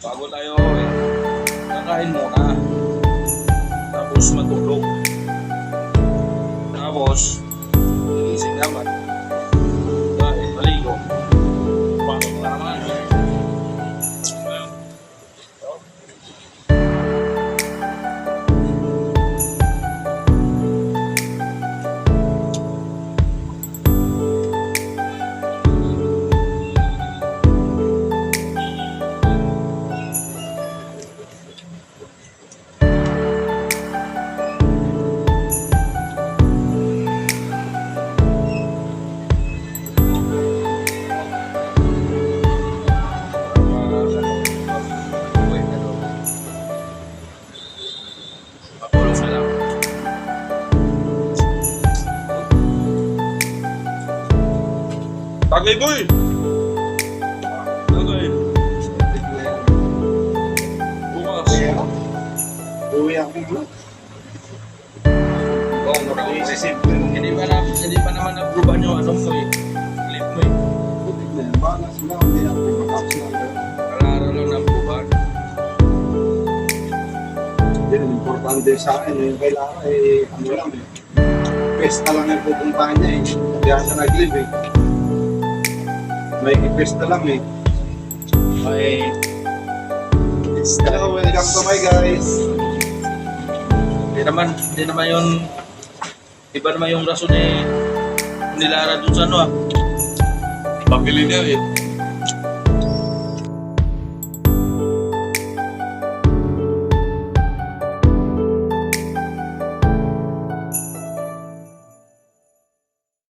bago tayo kakain muna. Tapos matulog. Tapos, iisip naman. Dahil maligo. Bakit na naman? Papulong na lang. Tagay boy! Tagay. Bukas. Uwi ako bigla. Oo, mura ko. Isisipin mo. Hindi pa naman na-approvean yung ano mo eh. Clip mo eh. Balas na, hindi ako makapos na. Kalaro lang na-approvean. Yan, ang importante sa akin, yung kailangan ano lang eh. Pesta lang yung pupuntahan niya eh. Kaya siya nag-live eh. May pesta lang eh. Okay. Hello, welcome to my guys. Hindi naman yun, iba naman yung rason eh, nilara dun sa ano ah. Pambili niya eh.